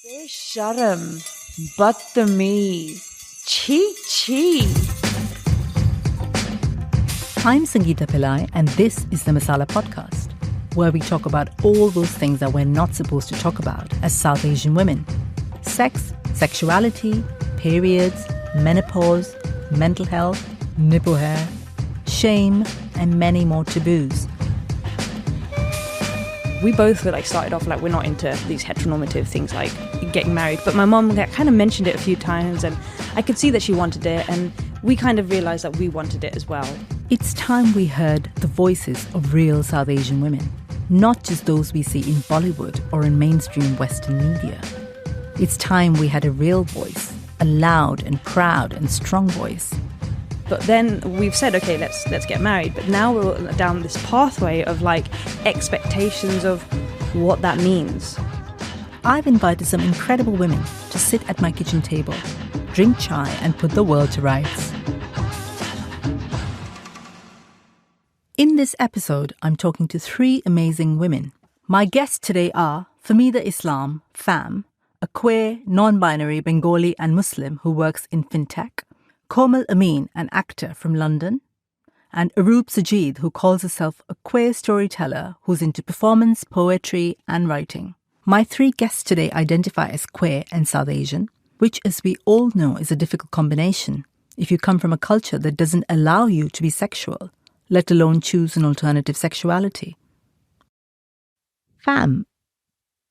Besharam, Badtameez, Chee Chee. I'm Sangeeta Pillai, and this is the Masala Podcast, where we talk about all those things that we're not supposed to talk about as South Asian women. Sex, sexuality, periods, menopause, mental health, nipple hair, shame, and many more taboos. We both were started off we're not into these heteronormative things like getting married, but my mom kind of mentioned it a few times and I could see that she wanted it, and we kind of realised that we wanted it as well. It's time we heard the voices of real South Asian women, not just those we see in Bollywood or in mainstream Western media. It's time we had a real voice, a loud and proud and strong voice. But then we've said, okay, let's get married. But now we're down this pathway of expectations of what that means. I've invited some incredible women to sit at my kitchen table, drink chai and put the world to rights. In this episode, I'm talking to three amazing women. My guests today are Famida Islam, Fam, a queer, non-binary Bengali and Muslim who works in fintech, Komal Amin, an actor from London, and Aroop Sajid, who calls herself a queer storyteller who's into performance, poetry and writing. My three guests today identify as queer and South Asian, which, as we all know, is a difficult combination if you come from a culture that doesn't allow you to be sexual, let alone choose an alternative sexuality. Fam,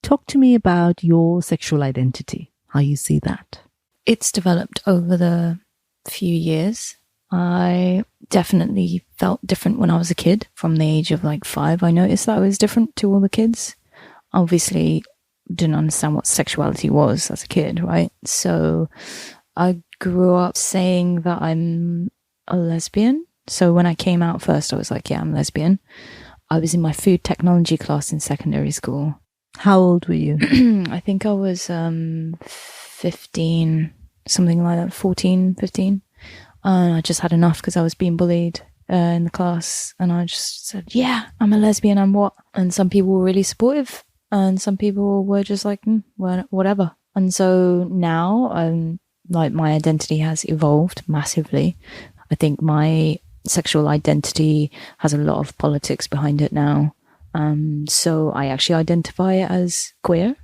talk to me about your sexual identity, how you see that. It's developed over the few years. I definitely felt different when I was a kid. From the age of 5, I noticed that I was different to all the kids. Obviously, didn't understand what sexuality was as a kid, right? So I grew up saying that I'm a lesbian. So when I came out first, I was like, yeah, I'm lesbian. I was in my food technology class in secondary school. How old were you? I think I was 15, something like that, 14, 15. And I just had enough because I was being bullied in the class. And I just said, yeah, I'm a lesbian, I'm what? And some people were really supportive. And some people were just like, whatever. And so now, my identity has evolved massively. I think my sexual identity has a lot of politics behind it now. So I actually identify as queer.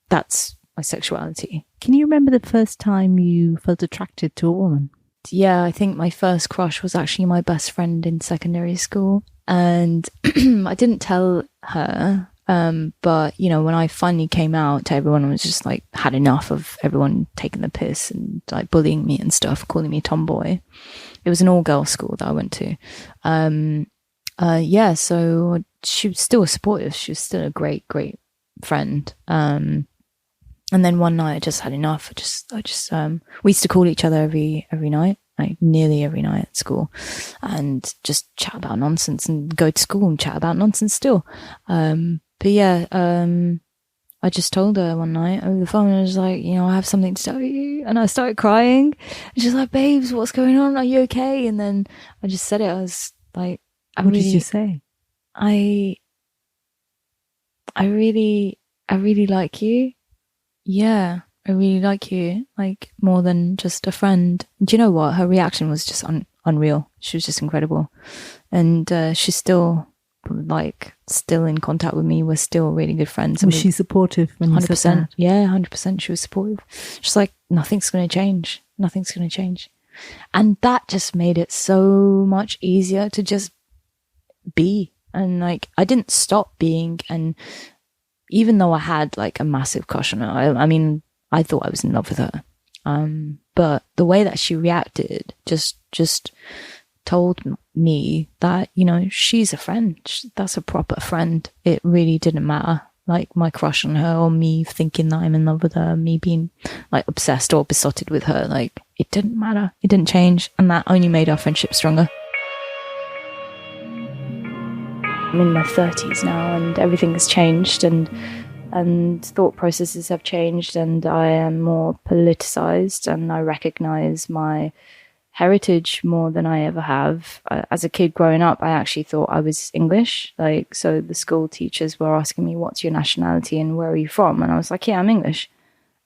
That's my sexuality. Can you remember the first time you felt attracted to a woman? Yeah, I think my first crush was actually my best friend in secondary school. And I didn't tell her. But, when I finally came out to everyone, I was just had enough of everyone taking the piss and bullying me and stuff, calling me tomboy. It was an all-girls school that I went to. So she was still supportive. She was still a great, great friend. And then one night I just had enough. I just we used to call each other every night, nearly every night at school, and just chat about nonsense and go to school and chat about nonsense still. But yeah, I just told her one night over the phone, I was like, I have something to tell you. And I started crying. And she's like, babes, what's going on? Are you okay? And then I just said it. I was like, what did you say? I really like you. Yeah, I really like you. More than just a friend. Do you know what? Her reaction was just unreal. She was just incredible. And she's still still in contact with me. We're still really good friends. Was she supportive when you 100%, said that? Yeah, 100%. She was supportive. She's like, nothing's going to change. Nothing's going to change. And that just made it so much easier to just be. And I didn't stop being. And even though I had a massive crush on her, I thought I was in love with her. But the way that she reacted just told me that, she's a friend. That's a proper friend. It really didn't matter, my crush on her or me thinking that I'm in love with her, me being obsessed or besotted with her. It didn't matter. It didn't change. And that only made our friendship stronger. I'm in my 30s now and everything has changed and thought processes have changed and I am more politicized and I recognize my heritage more than I ever have. As a kid growing up, I actually thought I was English. So the school teachers were asking me, what's your nationality and where are you from? And I was like, yeah, I'm English.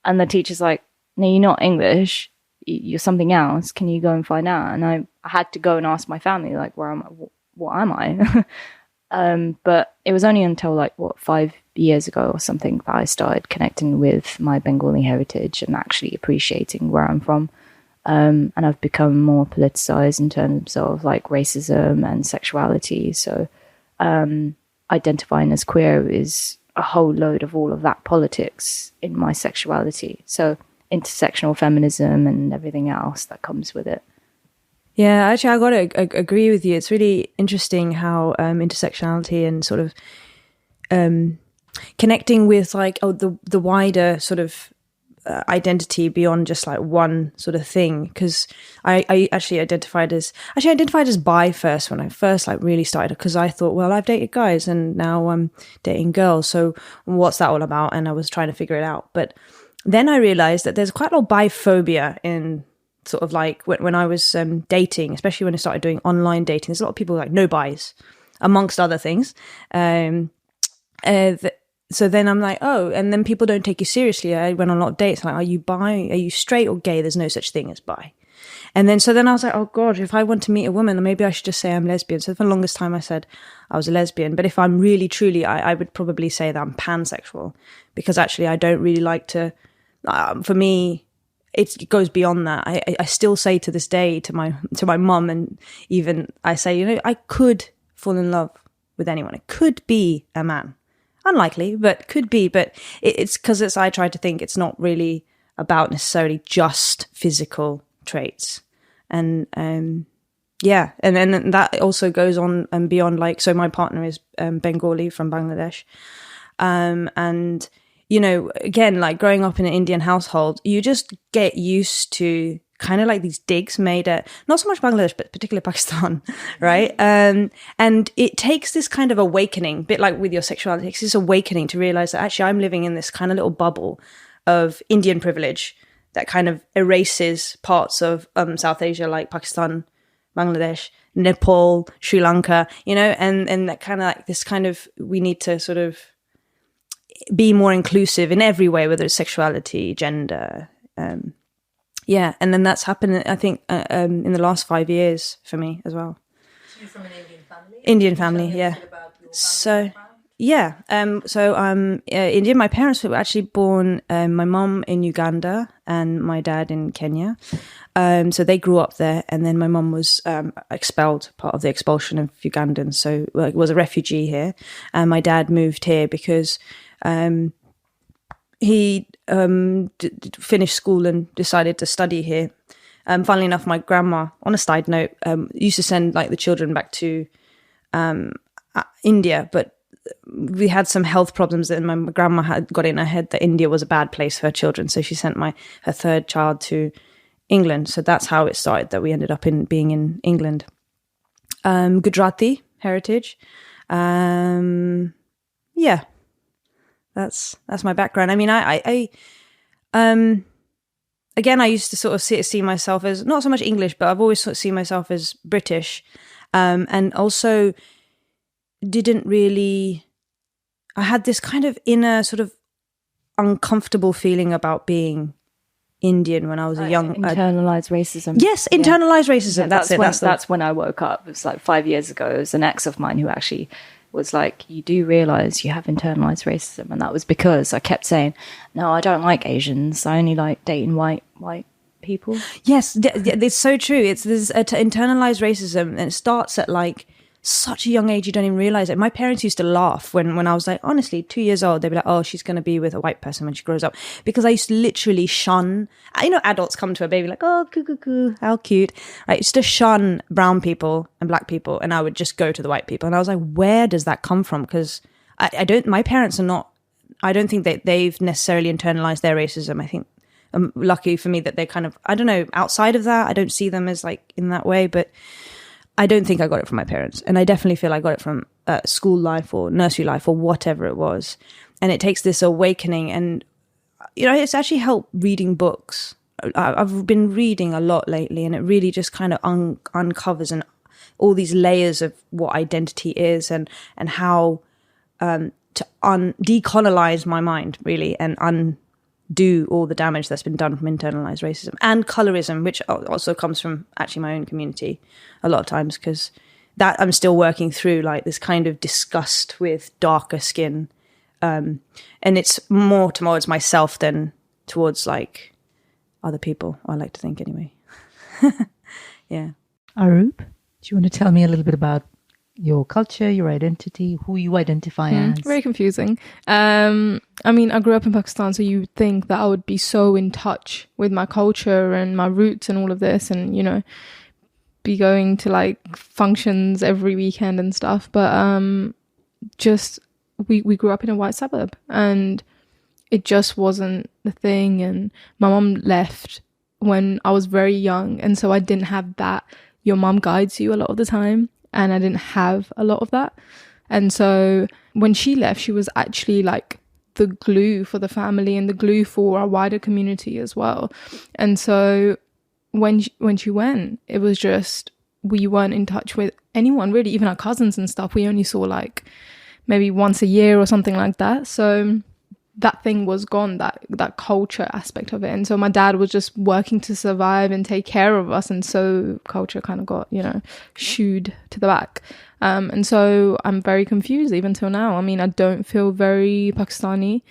And the teacher's like, no, you're not English. You're something else. Can you go and find out? And I had to go and ask my family, like, where am I? What am I? But it was only until 5 years ago or something that I started connecting with my Bengali heritage and actually appreciating where I'm from. And I've become more politicized in terms of racism and sexuality. So identifying as queer is a whole load of all of that politics in my sexuality. So intersectional feminism and everything else that comes with it. Yeah, actually, I got to agree with you. It's really interesting how intersectionality and sort of connecting with the wider sort of identity beyond just one sort of thing. Because I actually identified as bi first when I first really started, because I thought, well, I've dated guys and now I'm dating girls, so what's that all about? And I was trying to figure it out. But then I realized that there's quite a lot of biphobia in sort of when I was dating, especially when I started doing online dating. There's a lot of people no bis, amongst other things. So then I'm like, oh, and then people don't take you seriously. I went on a lot of dates. Are you bi? Are you straight or gay? There's no such thing as bi. And then I was like, oh God, if I want to meet a woman, then maybe I should just say I'm lesbian. So for the longest time I said I was a lesbian. But if I'm really, truly, I would probably say that I'm pansexual, because actually I don't really like to, for me, it goes beyond that. I still say to this day to my mum, and even I say, I could fall in love with anyone. It could be a man. Unlikely, but could be. But it's because I try to think it's not really about necessarily just physical traits. And yeah, and then that also goes on and beyond. So my partner is Bengali from Bangladesh. And, again, growing up in an Indian household, you just get used to kind of these digs made at not so much Bangladesh, but particularly Pakistan, right? And it takes this kind of awakening, a bit like with your sexuality, it takes this awakening to realize that actually I'm living in this kind of little bubble of Indian privilege that kind of erases parts of South Asia, like Pakistan, Bangladesh, Nepal, Sri Lanka, and that kind of this kind of, we need to sort of be more inclusive in every way, whether it's sexuality, gender, yeah, and then that's happened, I think, in the last 5 years for me as well. So you're from an Indian family? Indian family, yeah. So, yeah, so I'm Indian. My parents were actually born, my mum in Uganda and my dad in Kenya. So they grew up there, and then my mum was expelled, part of the expulsion of Ugandans, so was a refugee here. And my dad moved here because he finished school and decided to study here. Funnily enough, my grandma, on a side note, used to send the children back to India, but we had some health problems, and my grandma had got in her head that India was a bad place for her children, so she sent her third child to England. So that's how it started, that we ended up being in England. Gujarati heritage. Yeah. That's my background. I mean, I again, I used to sort of see myself as not so much English, but I've always sort of seen myself as British, and also didn't really. I had this kind of inner sort of uncomfortable feeling about being Indian when I was a young internalized racism. Yes, internalized racism. Yeah, that's when I woke up. It was 5 years ago. It was an ex of mine who actually was like, you do realize you have internalized racism. And that was because I kept saying, no, I don't like Asians. I only like dating white people. Yes, it's so true. It's this internalized racism, and it starts at such a young age, you don't even realize it. My parents used to laugh when I was honestly 2 years old. They'd be like, oh, she's going to be with a white person when she grows up, because I used to literally shun, adults come to a baby oh, coo, how cute. I used to shun brown people and black people, and I would just go to the white people. And I was like, where does that come from? Because my parents are not, I don't think that they've necessarily internalized their racism. I think I'm lucky for me that they're kind of, I don't know, outside of that. I don't see them as in that way, but I don't think I got it from my parents. And I definitely feel I got it from school life or nursery life or whatever it was. And it takes this awakening. And, it's actually helped reading books. I've been reading a lot lately, and it really just kind of uncovers and all these layers of what identity is, and how to decolonize my mind, really, and do all the damage that's been done from internalized racism and colorism, which also comes from actually my own community a lot of times, because that I'm still working through, like this kind of disgust with darker skin. And it's more towards myself than towards like other people, I like to think anyway. Yeah. Arup, do you want to tell me a little bit about your culture, your identity, who you identify as? Very confusing. I mean, I grew up in Pakistan, so you would think that I would be so in touch with my culture and my roots and all of this, and, you know, be going to like functions every weekend and stuff. But just we grew up in a white suburb, and it just wasn't the thing. And my mum left when I was very young, and so I didn't have that. Your mum guides you a lot of the time, and I didn't have a lot of that. And so when she left, she was actually like the glue for the family and the glue for our wider community as well. And so when she went, it was just, we weren't in touch with anyone really, even our cousins and stuff. We only saw like maybe once a year or something like that. So that thing was gone, that culture aspect of it. And so my dad was just working to survive and take care of us, and so culture kind of got, you know, shooed to the back. And so I'm very confused even till now. I mean, I don't feel very Pakistani,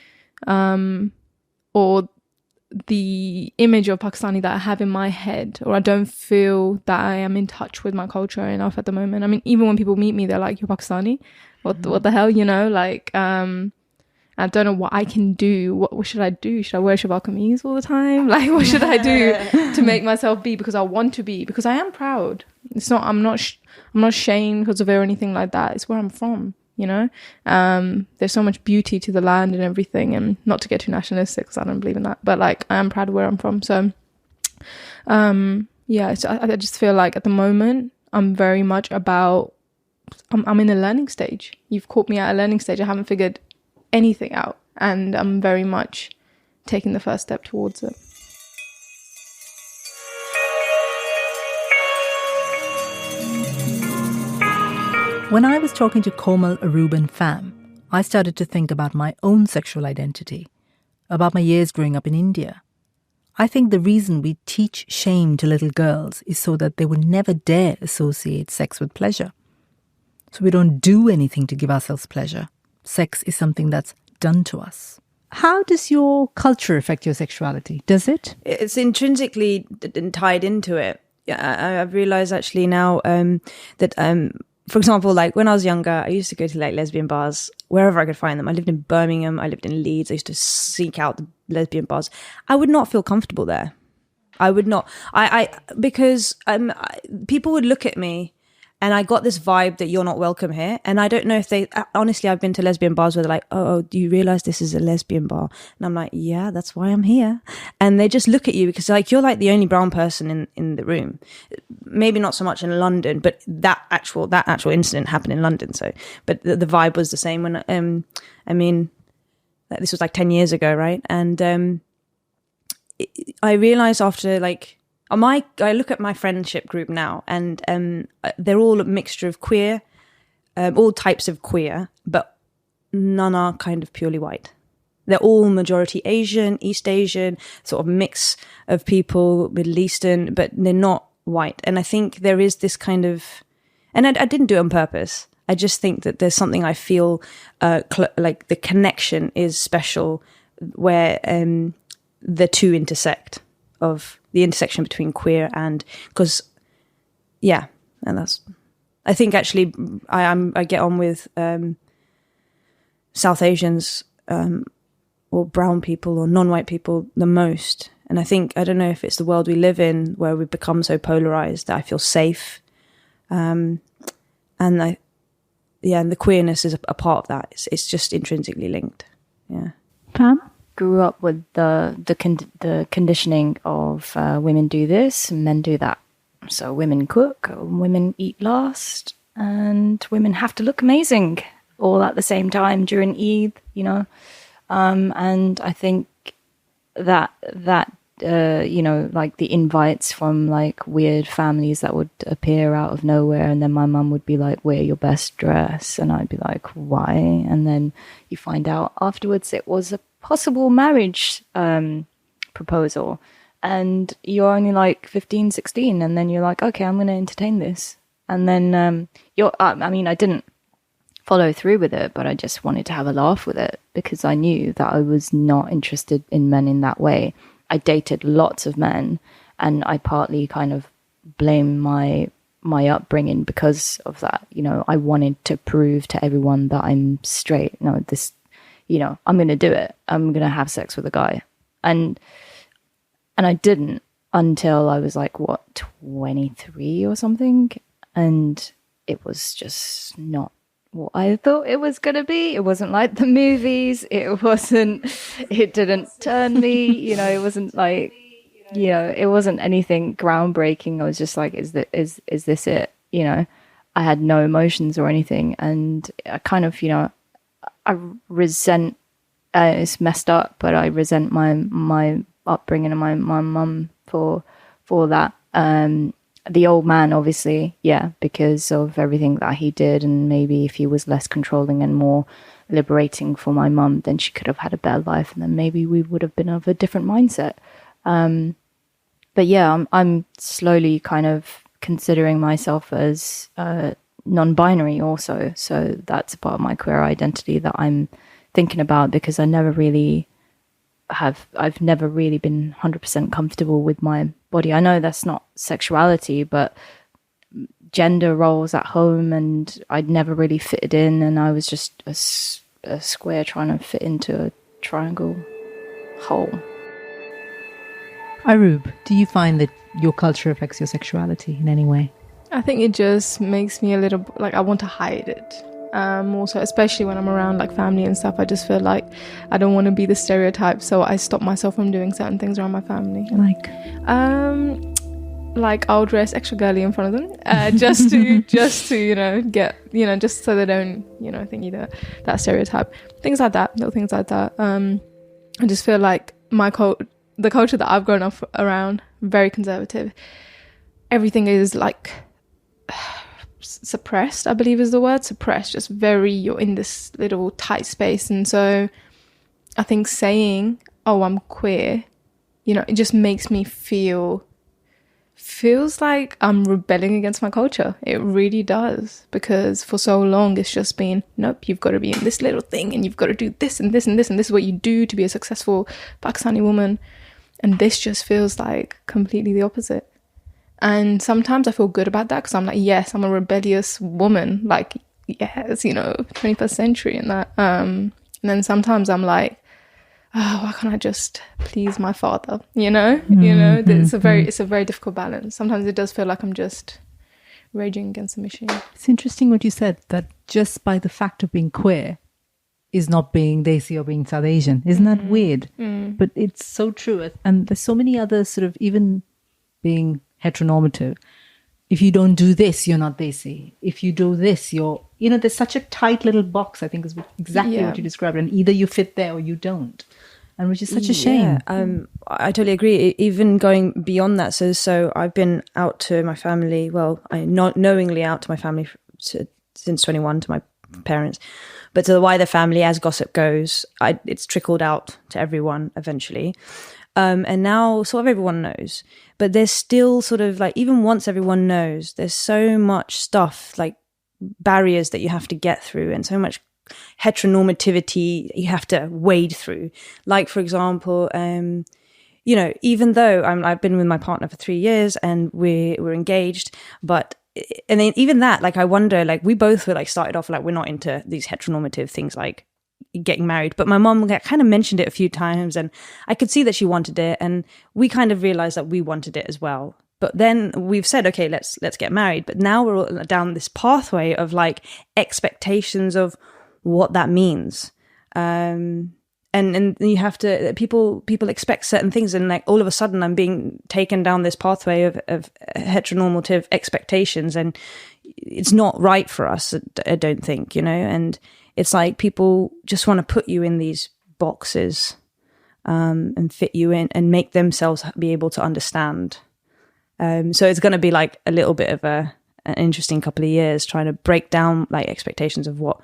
or the image of Pakistani that I have in my head, or I don't feel that I am in touch with my culture enough at the moment. I mean, even when people meet me, they're like, "You're Pakistani? What the hell?" You know, like, I don't know what I can do. What should I do? Should I wear shalwar kameez all the time? Like, what should I do to make myself be? Because I want to be. Because I am proud. It's not. I'm not shamed because of it or anything like that. It's where I'm from. You know. There's so much beauty to the land and everything. And not to get too nationalistic, because I don't believe in that. But like, I am proud of where I'm from. So, yeah. So I just feel like at the moment I'm very much about. I'm in a learning stage. You've caught me at a learning stage. I haven't figured anything out, and I'm very much taking the first step towards it. When I was talking to Komal, Arup and Fam, I started to think about my own sexual identity, about my years growing up in India. I think the reason we teach shame to little girls is so that they would never dare associate sex with pleasure. So we don't do anything to give ourselves pleasure. Sex is something that's done to us. How does your culture affect your sexuality? Does it? It's intrinsically tied into it. I've realized actually now that, for example, like when I was younger, I used to go to like lesbian bars wherever I could find them. I lived in Birmingham. I lived in Leeds. I used to seek out the lesbian bars. I would not feel comfortable there. I would not. Because people would look at me. And I got this vibe that you're not welcome here. And I don't know if they, honestly, I've been to lesbian bars where they're like, oh, do you realize this is a lesbian bar? And I'm like, yeah, that's why I'm here. And they just look at you because like, you're like the only brown person in the room. Maybe not so much in London, but that actual incident happened in London. So, but the vibe was the same when, I mean, this was like 10 years ago, right? And I realized after like, I look at my friendship group now, and they're all a mixture of queer, all types of queer, but none are kind of purely white. They're all majority Asian, East Asian, sort of mix of people, Middle Eastern, but they're not white. And I think there is this kind of, and I didn't do it on purpose. I just think that there's something I feel like the connection is special where the two intersect, of the intersection between queer and, because, yeah, and that's, I think actually I get on with South Asians or brown people or non-white people the most. And I think, I don't know if it's the world we live in where we've become so polarized that I feel safe. And and the queerness is a part of that. It's just intrinsically linked. Yeah. Pam? Grew up with the conditioning of women do this, men do that. So women cook, women eat last, and women have to look amazing all at the same time during Eid, you know. And I think that you know, like the invites from like weird families that would appear out of nowhere, and then my mum would be like, wear your best dress, and I'd be like, why? And then you find out afterwards it was a possible marriage proposal, and you're only like 15, 16, and then you're like, okay, I'm going to entertain this. And then I didn't follow through with it, but I just wanted to have a laugh with it because I knew that I was not interested in men in that way. I dated lots of men, and I partly kind of blame my upbringing because of that. You know, I wanted to prove to everyone that I'm straight. No, this, you know, I'm going to do it. I'm going to have sex with a guy. And I didn't until I was like, 23 or something. And it was just not what I thought it was going to be. It wasn't like the movies. It didn't turn me, you know, it wasn't like, you know, it wasn't anything groundbreaking. I was just like, is this it? You know, I had no emotions or anything. And I kind of, you know, I resent, it's messed up, but I resent my upbringing and my mum for that. The old man, obviously, yeah, because of everything that he did, and maybe if he was less controlling and more liberating for my mum, then she could have had a better life, and then maybe we would have been of a different mindset. But yeah, I'm slowly kind of considering myself as non-binary also, so that's a part of my queer identity that I'm thinking about, because I've never really been 100% comfortable with my body. I know that's not sexuality, but gender roles at home, and I'd never really fitted in, and I was just a square trying to fit into a triangle hole. Arub, do you find that your culture affects your sexuality in any way? I think it just makes me a little, like, I want to hide it. Also, especially when I'm around like family and stuff, I just feel like I don't want to be the stereotype, so I stop myself from doing certain things around my family. Like I'll dress extra girly in front of them, just to you know, get, you know, just so they don't, you know, think either that stereotype, things like that, little things like that. I just feel like the culture that I've grown up around, very conservative. Everything is like suppressed, I believe is the word, suppressed, just very, you're in this little tight space. And so I think saying, oh, I'm queer, you know, it just makes me feels like I'm rebelling against my culture. It really does, because for so long it's just been, nope, you've got to be in this little thing, and you've got to do this and this and this, and this is what you do to be a successful Pakistani woman. And this just feels like completely the opposite. And sometimes I feel good about that, because I'm like, yes, I'm a rebellious woman. Like, yes, you know, 21st century and that. And then sometimes I'm like, oh, why can't I just please my father? You know, it's a very difficult balance. Sometimes it does feel like I'm just raging against the machine. It's interesting what you said, that just by the fact of being queer is not being Desi or being South Asian. Isn't that weird? But it's so true. And there's so many other sort of, even being heteronormative, if you don't do this, you're not Desi. If you do this, you're, you know, there's such a tight little box, I think is exactly what you described. And either you fit there or you don't. And which is such a shame. I totally agree. Even going beyond that. So I've been out to my family. Well, I not knowingly out to my family since 21, to my parents. But to the wider family, as gossip goes, it's trickled out to everyone eventually. And now sort of everyone knows. But there's still sort of like, even once everyone knows, there's so much stuff, like barriers that you have to get through, and so much heteronormativity you have to wade through. Like, for example, you know, even though I've been with my partner for 3 years and we're engaged, but and then even that, like, I wonder, like, we both were like started off like, we're not into these heteronormative things like getting married, but my mom kind of mentioned it a few times, and I could see that she wanted it, and we kind of realized that we wanted it as well. But then we've said, okay, let's get married. But now we're all down this pathway of like expectations of what that means. And you have to, people expect certain things, and like all of a sudden I'm being taken down this pathway of heteronormative expectations, and it's not right for us, I don't think, you know. And it's like people just want to put you in these boxes and fit you in and make themselves be able to understand. So it's going to be like a little bit of an interesting couple of years trying to break down like expectations of what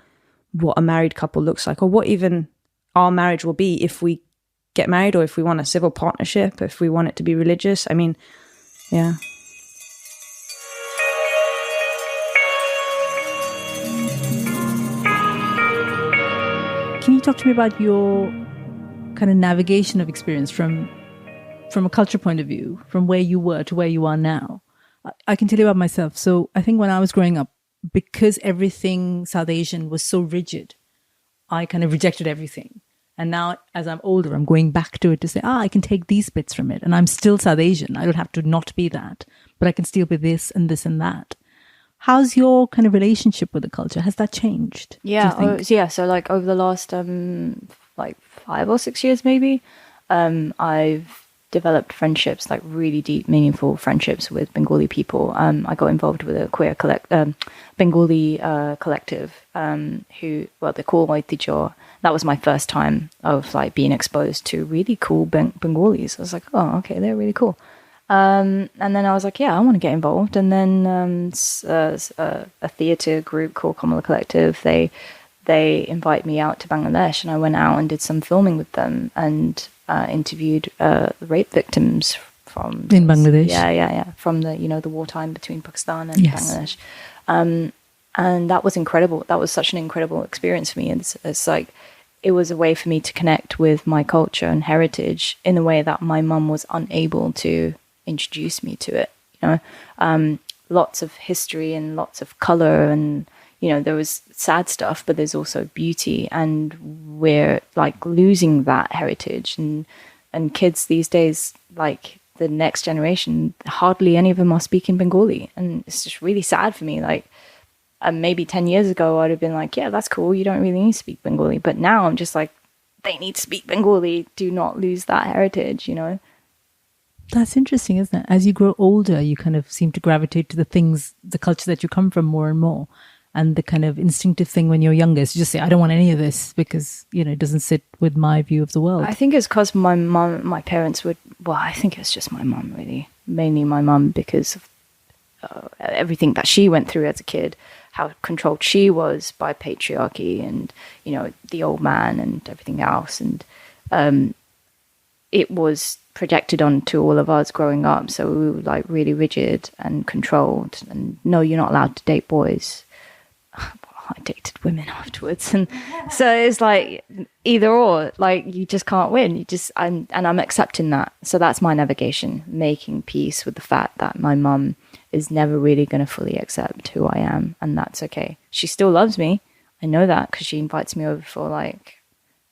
a married couple looks like, or what even our marriage will be if we get married, or if we want a civil partnership, if we want it to be religious. I mean, yeah. Can you talk to me about your kind of navigation of experience from a culture point of view, from where you were to where you are now? I can tell you about myself. So I think when I was growing up, because everything South Asian was so rigid, I kind of rejected everything. And now as I'm older, I'm going back to it to say, I can take these bits from it. And I'm still South Asian. I don't have to not be that, but I can still be this and this and that. How's your kind of relationship with the culture? Has that changed? Yeah. So like over the last like 5 or 6 years, maybe, I've developed friendships, like really deep, meaningful friendships with Bengali people. I got involved with a queer Bengali collective, who, well, they're called Ep2. That was my first time of like being exposed to really cool Bengalis. I was like, oh, okay, they're really cool. And then I was like, yeah, I want to get involved. And then a theatre group called Kamala Collective, they invite me out to Bangladesh, and I went out and did some filming with them and interviewed rape victims from in Bangladesh. Yeah, from the the wartime between Pakistan and Yes. Bangladesh, and that was incredible. That was such an incredible experience for me. It's like it was a way for me to connect with my culture and heritage in a way that my mum was unable to introduce me to it. Lots of history and lots of color, and there was sad stuff, but there's also beauty, and we're like losing that heritage. And kids these days, like the next generation, hardly any of them are speaking Bengali, and it's just really sad for me. Like maybe 10 years ago, I'd have been like, yeah, that's cool. You don't really need to speak Bengali. But now I'm just like, they need to speak Bengali. Do not lose that heritage, That's interesting, isn't it? As you grow older, you kind of seem to gravitate to the culture that you come from more and more. And the kind of instinctive thing when you're younger is to just say, I don't want any of this because, it doesn't sit with my view of the world. I think it's because my parents would, I think it's just my mum, really. Mainly my mum, because of everything that she went through as a kid, how controlled she was by patriarchy and, the old man and everything else. And it was projected onto all of us growing up. So we were like really rigid and controlled, and no, you're not allowed to date boys. I dated women afterwards, and so it's like either or. Like you just can't win. And I'm accepting that. So that's my navigation, making peace with the fact that my mum is never really going to fully accept who I am, and that's okay. She still loves me. I know that because she invites me over for like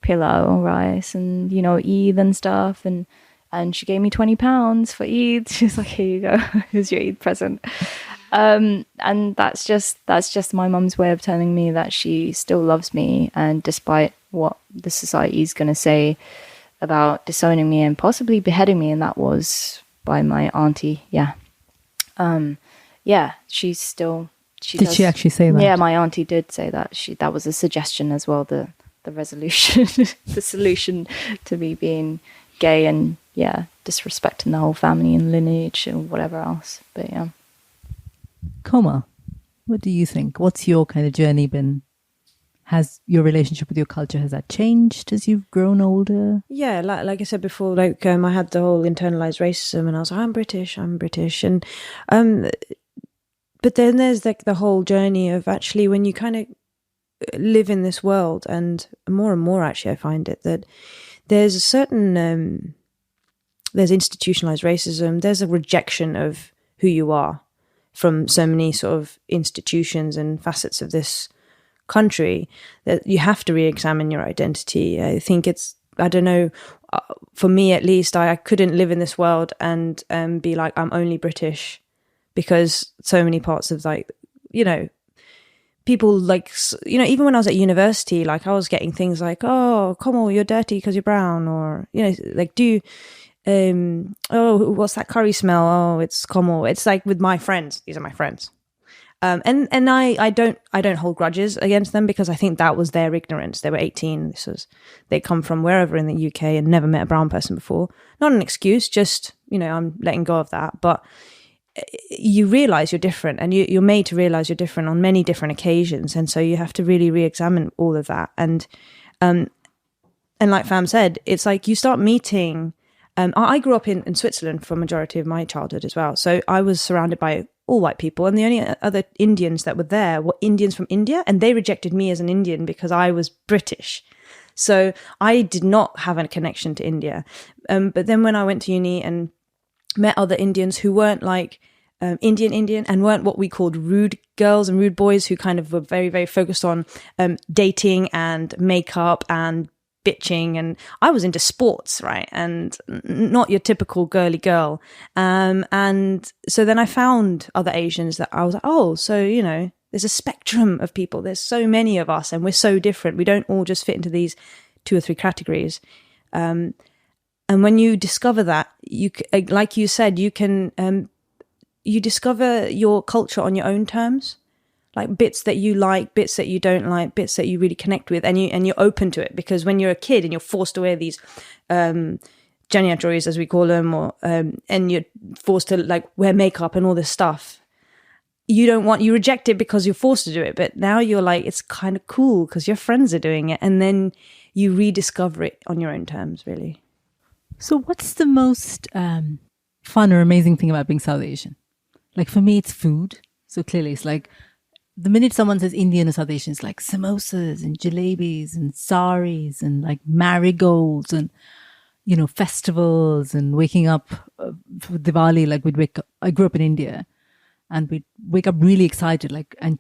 pillau rice and Eid and stuff, and she gave me £20 for Eid. She's like, here you go, here's your Eid present. And that's just my mum's way of telling me that she still loves me, and despite what the society is going to say about disowning me and possibly beheading me, and that was by my auntie. She's still. Did she actually say that? Yeah, my auntie did say that. That was a suggestion as well. The resolution, the solution to me being gay and disrespecting the whole family and lineage and whatever else. But yeah. Koma, what do you think? What's your kind of journey been? Has your relationship with your culture, has that changed as you've grown older? Yeah, like I said before, I had the whole internalized racism, and I was like, I'm British, and but then there's like the whole journey of actually when you kind of live in this world, and more actually I find it that there's a certain there's institutionalized racism, there's a rejection of who you are from so many sort of institutions and facets of this country that you have to re-examine your identity. I think I don't know, for me at least, I couldn't live in this world and be like, I'm only British, because so many parts of people even when I was at university, like I was getting things like, oh, come on, you're dirty because you're brown, or, what's that curry smell? Oh, it's como. It's like with my friends. These are my friends. And I don't hold grudges against them, because I think that was their ignorance. They were 18. They come from wherever in the UK and never met a brown person before. Not an excuse, just, I'm letting go of that. But you realize you're different, and you're made to realize you're different on many different occasions. And so you have to really re-examine all of that. And And like Fam said, it's like you start meeting. I grew up in Switzerland for a majority of my childhood as well. So I was surrounded by all white people. And the only other Indians that were there were Indians from India. And they rejected me as an Indian because I was British. So I did not have a connection to India. But then when I went to uni and met other Indians who weren't like Indian and weren't what we called rude girls and rude boys, who kind of were very, very focused on dating and makeup and bitching, and I was into sports, right, and not your typical girly girl, and so then I found other Asians that I was like, oh, so you know, there's a spectrum of people, there's so many of us and we're so different, we don't all just fit into these 2 or 3 categories, and when you discover that, you, like you said, you can you discover your culture on your own terms, like bits that you like, bits that you don't like, bits that you really connect with, and you're open to it. Because when you're a kid and you're forced to wear these janiatories, as we call them, or and you're forced to like wear makeup and all this stuff, you reject it because you're forced to do it. But now you're like, it's kind of cool because your friends are doing it, and then you rediscover it on your own terms, really. So what's the most fun or amazing thing about being South Asian? Like for me, it's food. So clearly it's like, the minute someone says Indian or South Asian, it's like samosas and jalebis and saris and like marigolds and, you know, festivals and waking up for Diwali. Like I grew up in India, and we'd wake up really excited, like, and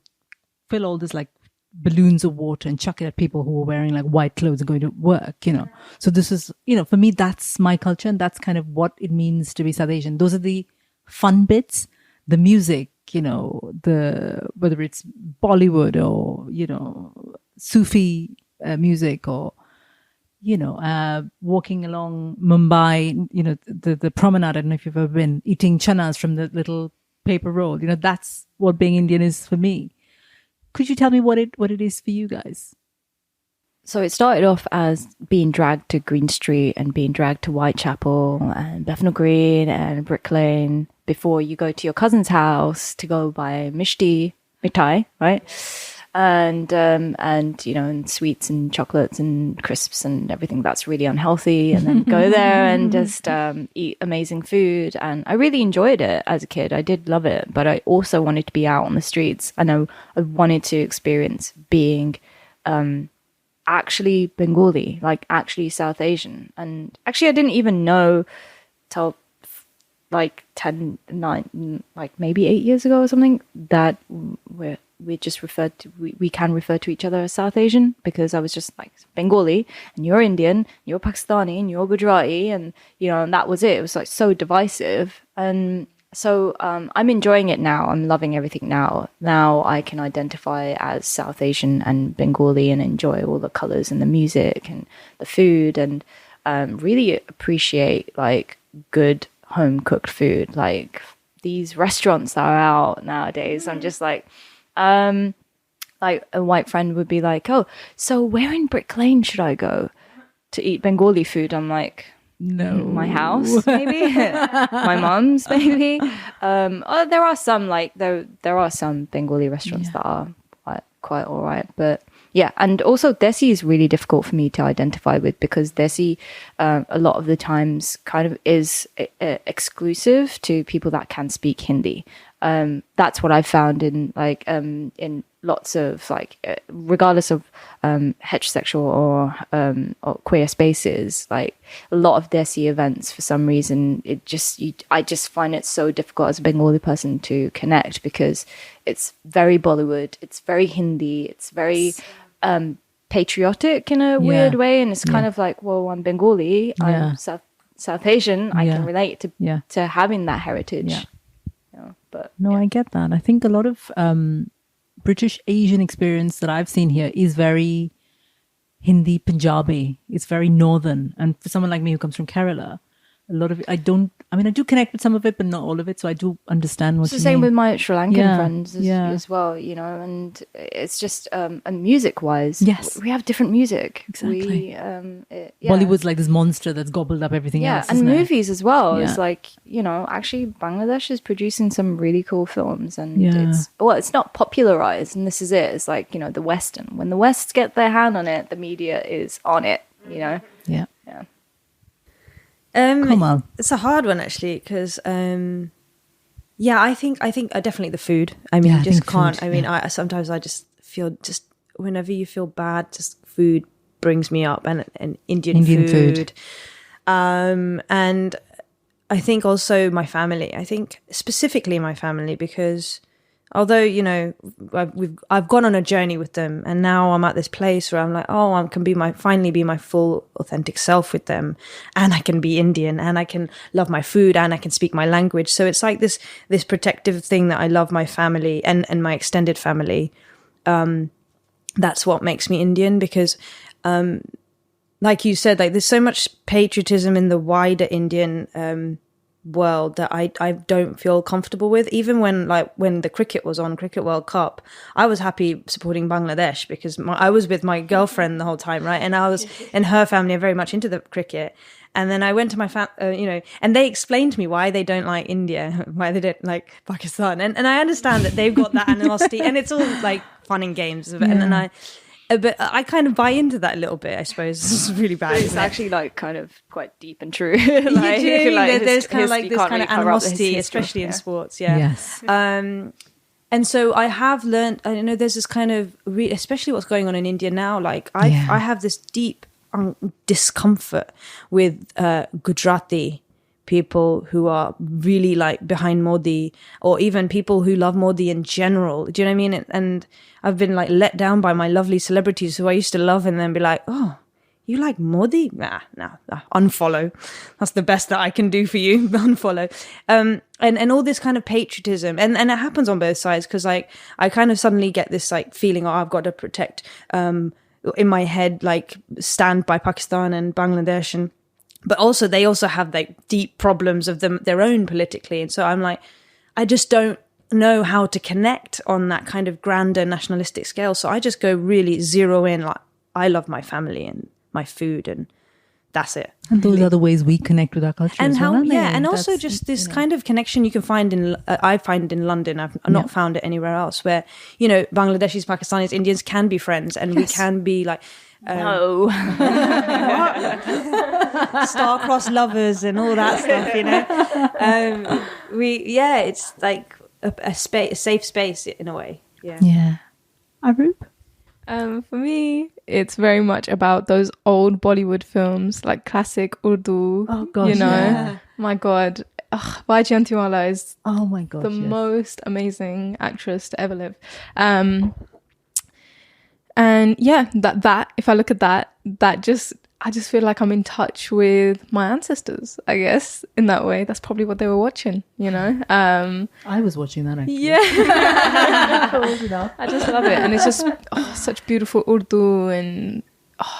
fill all this like balloons of water and chuck it at people who were wearing like white clothes and going to work, you know. So this is, you know, for me, that's my culture, and that's kind of what it means to be South Asian. Those are the fun bits, the music, you know, whether it's Bollywood or, you know, Sufi music, or, you know, walking along Mumbai, you know, the promenade, I don't know if you've ever been, eating chanas from the little paper roll, you know, that's what being Indian is for me. Could you tell me what it is for you guys? So it started off as being dragged to Green Street and being dragged to Whitechapel and Bethnal Green and Brick Lane before you go to your cousin's house to go buy mithai, right? And you know, and sweets and chocolates and crisps and everything that's really unhealthy, and then go there and just eat amazing food. And I really enjoyed it as a kid. I did love it, but I also wanted to be out on the streets. I know I wanted to experience being actually Bengali, like actually South Asian. And actually I didn't even know till like 10, 9, like maybe 8 years ago or something, that we just we can refer to each other as South Asian, because I was just like Bengali and you're Indian, you're Pakistani and you're Gujarati, and you know, and that was it. It was like so divisive. And so I'm enjoying it now. I'm loving everything now. Now I can identify as South Asian and Bengali and enjoy all the colors and the music and the food, and really appreciate like good home cooked food. Like these restaurants that are out nowadays, I'm just like a white friend would be like, oh, so where in Brick Lane should I go to eat Bengali food? I'm like, no, my house, maybe my mum's, maybe. There are some there are some Bengali restaurants that are quite all right, but yeah. And also Desi is really difficult for me to identify with, because Desi a lot of the times kind of is exclusive to people that can speak Hindi. That's what I've found in like in lots of like regardless of heterosexual or queer spaces, like a lot of Desi events, for some reason I just find it so difficult as a Bengali person to connect, because it's very Bollywood, it's very Hindi, it's very patriotic in a weird way, and it's kind of like, well, I'm Bengali, I'm South Asian, I can relate to having that heritage. But I get that. I think a lot of British Asian experience that I've seen here is very Hindi, Punjabi. It's very northern. And for someone like me who comes from Kerala, a lot of it, I do connect with some of it, but not all of it. So I do understand what you mean. It's the same with my Sri Lankan friends as well, you know, and it's just, and music wise, we have different music. Exactly. Bollywood's like this monster that's gobbled up everything else. And movies as well. It's like, you know, actually Bangladesh is producing some really cool films, and it's not popularized, and this is it. It's like, you know, when the West get their hand on it, the media is on it. you know? Yeah. Yeah. Kamal. It's a hard one actually because I think definitely the food. I mean, Yeah, you I just think can't. food, I mean, yeah. I sometimes I just feel just whenever you feel bad, just food brings me up, and Indian food. And I think also my family. I think specifically my family because although, you know, I've gone on a journey with them, and now I'm at this place where I'm like, oh, I can finally be my full authentic self with them, and I can be Indian, and I can love my food, and I can speak my language. So it's like this protective thing that I love my family and my extended family. That's what makes me Indian because, like you said, like there's so much patriotism in the wider Indian world that I don't feel comfortable with. Even when the cricket was on, Cricket World Cup, I was happy supporting Bangladesh because I was with my girlfriend the whole time, right? And I was, and her family are very much into the cricket. And then I went to my and they explained to me why they don't like India, why they don't like Pakistan. And I understand that they've got that animosity and it's all like fun and games. Yeah. But I kind of buy into that a little bit, I suppose. This is really bad. It's actually like kind of quite deep and true. There's kind of like this kind of animosity, especially in sports. Yeah. Yes. And so I have learned, I know there's this kind of, especially what's going on in India now, like I have this deep discomfort with Gujarati people who are really like behind Modi, or even people who love Modi in general. Do you know what I mean? And I've been like let down by my lovely celebrities who I used to love and then be like, oh, you like Modi? Nah, unfollow. That's the best that I can do for you. Unfollow. And all this kind of patriotism. And it happens on both sides because like I kind of suddenly get this like feeling, oh, I've got to protect in my head, like stand by Pakistan and Bangladesh. But also they also have like deep problems of their own politically. And so I'm like, I just don't know how to connect on that kind of grander nationalistic scale. So I just go really zero in, like I love my family and my food and that's it. And those are the ways we connect with our culture and as how, well, yeah, and also just this kind of connection you can find I find in London. I've not found it anywhere else where, you know, Bangladeshis, Pakistanis, Indians can be friends and we can be like, no. star-crossed lovers and all that stuff, you know. It's like a safe space in a way. Yeah. Arup? For me, it's very much about those old Bollywood films, like classic Urdu. Oh gosh, you know, my God, Vaijayantiwala is the most amazing actress to ever live. And yeah, that if I look at that I just feel like I'm in touch with my ancestors, I guess, in that way. That's probably what they were watching, you know? I was watching that actually. Yeah. I just love it. And it's just such beautiful Urdu and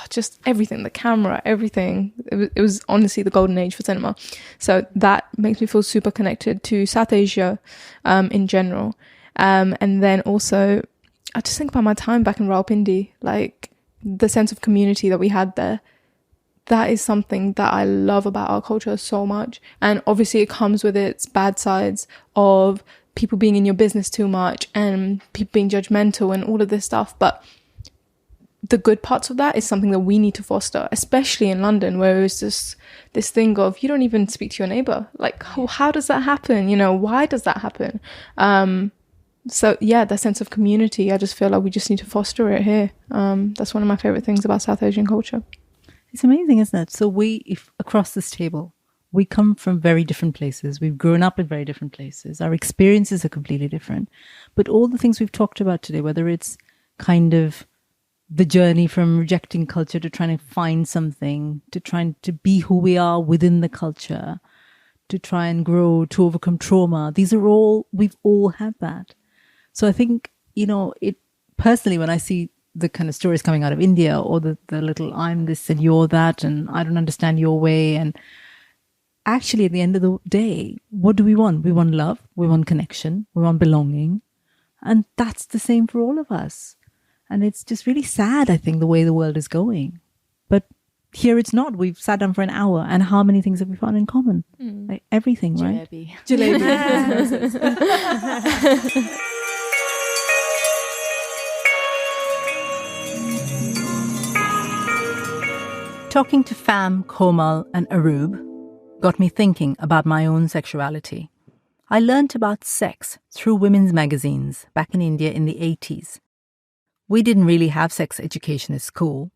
just everything, the camera, everything. It was honestly the golden age for cinema. So that makes me feel super connected to South Asia in general. And then also, I just think about my time back in Rawalpindi, like the sense of community that we had there. That is something that I love about our culture so much. And obviously it comes with its bad sides of people being in your business too much and people being judgmental and all of this stuff. But the good parts of that is something that we need to foster, especially in London, where it's just this thing of you don't even speak to your neighbor. Like, how does that happen? You know, why does that happen? So yeah, that sense of community, I just feel like we just need to foster it here. That's one of my favorite things about South Asian culture. It's amazing, isn't it? So if across this table, we come from very different places. We've grown up in very different places. Our experiences are completely different. But all the things we've talked about today, whether it's kind of the journey from rejecting culture to trying to find something, to trying to be who we are within the culture, to try and grow, to overcome trauma, we've all had that. So I think, you know, it personally, when I see the kind of stories coming out of India or the little I'm this and you're that and I don't understand your way. And actually at the end of the day, what do we want? We want love. We want connection. We want belonging. And that's the same for all of us. And it's just really sad, I think, the way the world is going. But here it's not. We've sat down for an hour and how many things have we found in common? Like everything, right? Jalebi. Talking to Fam, Komal and Arub got me thinking about my own sexuality. I learnt about sex through women's magazines back in India in the 80s. We didn't really have sex education at school,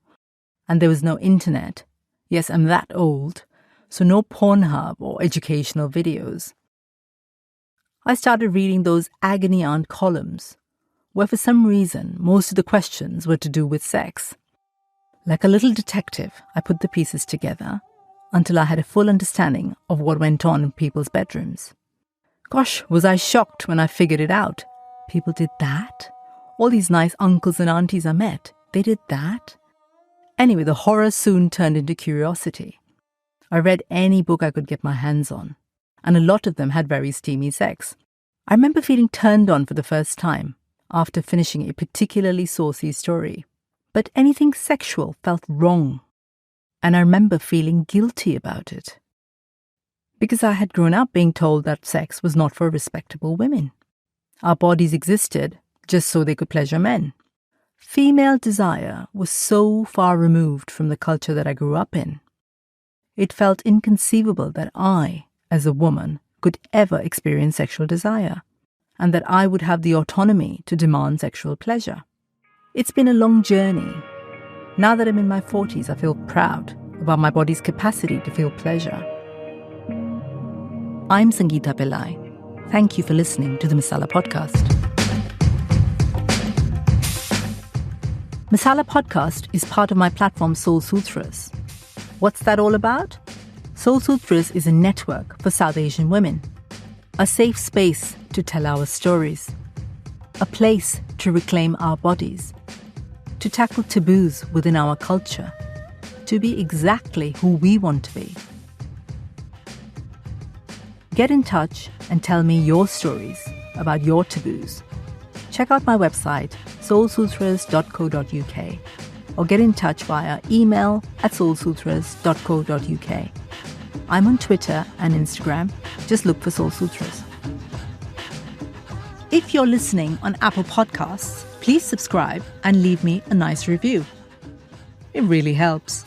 and there was no internet. Yes, I'm that old, so no Pornhub or educational videos. I started reading those agony aunt columns, where for some reason most of the questions were to do with sex. Like a little detective, I put the pieces together until I had a full understanding of what went on in people's bedrooms. Gosh, was I shocked when I figured it out. People did that? All these nice uncles and aunties I met, they did that? Anyway, the horror soon turned into curiosity. I read any book I could get my hands on, and a lot of them had very steamy sex. I remember feeling turned on for the first time after finishing a particularly saucy story. But anything sexual felt wrong, and I remember feeling guilty about it. Because I had grown up being told that sex was not for respectable women. Our bodies existed just so they could pleasure men. Female desire was so far removed from the culture that I grew up in. It felt inconceivable that I, as a woman, could ever experience sexual desire, and that I would have the autonomy to demand sexual pleasure. It's been a long journey. Now that I'm in my 40s, I feel proud about my body's capacity to feel pleasure. I'm Sangeeta Pillai. Thank you for listening to the Masala Podcast. Masala Podcast is part of my platform Soul Sutras. What's that all about? Soul Sutras is a network for South Asian women, a safe space to tell our stories, a place to reclaim our bodies, to tackle taboos within our culture, to be exactly who we want to be. Get in touch and tell me your stories about your taboos. Check out my website, soulsutras.co.uk, or get in touch via email at soulsutras.co.uk. I'm on Twitter and Instagram. Just look for Soul Sutras. If you're listening on Apple Podcasts, please subscribe and leave me a nice review. It really helps.